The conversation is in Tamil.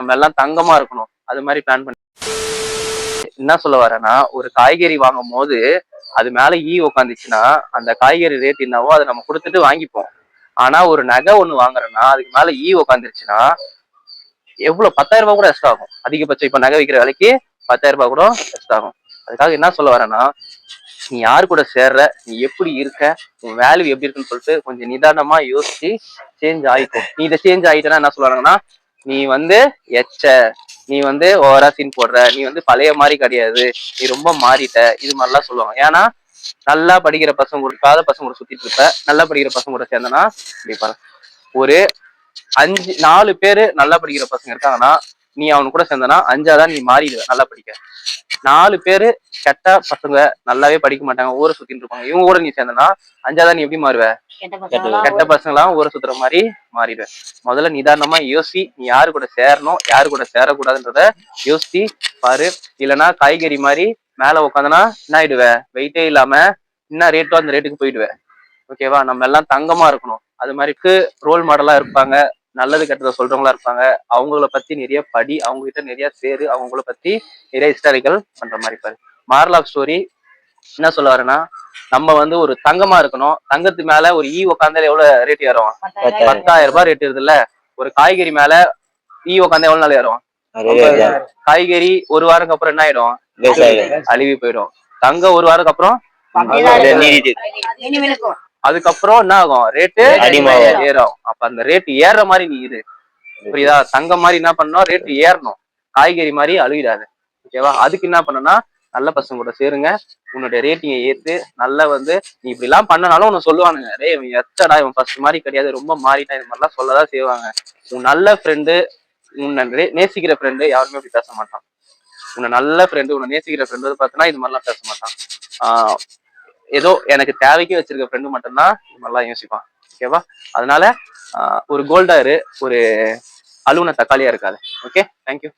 நம்ம எல்லாம் தங்கமா இருக்கணும். அது மாதிரி பிளான் பண்ணி என்ன சொல்ல வரேன்னா, ஒரு காய்கறி வாங்கும் போது அது மேல உக்காந்துச்சுன்னா அந்த காய்கறி ரேட் என்னவோ அதை நம்ம கொடுத்துட்டு வாங்கிப்போம். ஆனா ஒரு நகை ஒண்ணு வாங்குறேன்னா அதுக்கு மேல உக்காந்துருச்சுன்னா எவ்வளவு 10,000 ரூபாய் கூட எக்ஸ்ட்ரா ஆகும். அதிகபட்சம் இப்ப நகை விற்கிற விலைக்கு 10,000 ரூபாய் கூட எக்ஸ்ட்ரா ஆகும். அதுக்காக என்ன சொல்ல வரேன்னா, நீ யாரு கூட சேர்ற, நீ எப்படி இருக்க, உன் வேல்யூ எப்படி இருக்குன்னு சொல்லிட்டு கொஞ்சம் நிதானமா யோசிச்சு சேஞ்ச் ஆயிக்கும். நீ இதை சேஞ்ச் ஆயிட்டேன்னா என்ன சொல்லுவாங்கன்னா, நீ எச்ச, நீ ஓவரா சீன் போடுற, நீ பழைய மாதிரி கிடையாது, நீ ரொம்ப மாறிட்ட, இது மாதிரிலாம் சொல்லுவாங்க. ஏன்னா நல்லா படிக்கிற பசங்க கூட காத பசங்க கூட சுத்திட்டு இருப்ப, நல்லா படிக்கிற பசங்க கூட சேர்ந்தனா இப்படி ஒரு 4 பேரு நல்லா படிக்கிற பசங்க இருக்காங்கன்னா நீ அவனு கூட சேர்ந்தனா 5ஆதான் நீ மாறிடுவ. நல்லா படிக்க 4 பேரு கெட்ட பசங்க நல்லாவே படிக்க மாட்டாங்க, ஊரை சுத்திட்டு இருப்பாங்க, இவங்க கூட நீ சேர்ந்தனா 5ஆதான் நீ எப்படி மாறுவ? கெட்ட பசங்களாம் ஊரை சுத்துற மாதிரி மாறிடுவ. முதல்ல நிதானமா யோசி, நீ யாரு கூட சேரணும் யாரு கூட சேரக்கூடாதுன்றத யோசிச்சு பாரு. இல்லைன்னா காய்கறி மாதிரி மேல உட்காந்தனா என்ன ஆயிடுவ, வெயிட்டே இல்லாம என்ன ரேட்டோ அந்த ரேட்டுக்கு போயிடுவேன். ஓகேவா? நம்ம எல்லாம் தங்கமா இருக்கணும். அது மாதிரிக்கு ரோல் மாடலா இருப்பாங்க, நல்லது கெட்டதை சொல்றவங்களா இருப்பாங்க. அவங்கள பத்தி நிறைய படி, அவங்க கிட்ட நிறைய சேரு, அவங்கள பத்தி நிறைய ஹிஸ்டாரிக்கல் பண்ற மாதிரி பாரு. மாரல் ஆஃப் ஸ்டோரி என்ன சொல்ல வரேன்னா, நம்ம ஒரு தங்கமா இருக்கணும். தங்கத்து மேல ஒரு உக்காந்தால எவ்வளவு ரேட் ஏறும்? 10,000 ரூபாய் ரேட் இருக்குல்ல. ஒரு காய்கறி மேல உக்காந்தா எவ்வளவு நாள் ஏறும்? காய்கறி ஒரு வாரத்துக்கு அப்புறம் என்ன ஆயிடும்? அழுவி போயிடும். தங்கம் ஒரு வாரத்துக்கு அப்புறம் அதுக்கப்புறம் என்ன ஆகும்? ரேட்டு ஏறும். அப்ப அந்த ரேட் ஏற மாதிரி நீ இரு. புரியுதா? தங்கம் மாதிரி என்ன பண்ணணும், ரேட்டு ஏறணும். காய்கறி மாதிரி அழுகிடாது. ஓகேவா? அதுக்கு என்ன பண்ணனா, நல்ல பசங்க கூட சேருங்க, உன்னுடைய ரேட்டிங்கை ஏத்து நல்ல நீ இப்படி எல்லாம் பண்ணனாலும் உன்னை சொல்லுவானுங்க, டேய் இவன் எச்சடா, இவன் ஃபர்ஸ்ட் மாதிரி கிடையாது, ரொம்ப மாறிட்டான், இது மாதிரிலாம் சொல்லதான் செய்வாங்க. உன் நல்ல ஃப்ரெண்டு, உன்னை நேசிக்கிற ஃப்ரெண்டு யாருமே அப்படி பேச மாட்டான். உன்னை நல்ல ஃப்ரெண்டு, உன்னை நேசிக்கிற ஃப்ரெண்டு பார்த்தனா இது மாதிரிலாம் பேச மாட்டான். ஏதோ எனக்கு தேவைக்கு வச்சிருக்க ஃப்ரெண்டு மட்டும்தான் இது மாதிரிலாம் யோசிப்பான். ஓகேவா? அதனால ஒரு கோல்டா இரு, ஒரு அலுவன தக்காளியா இருக்காது. Okay, thank you.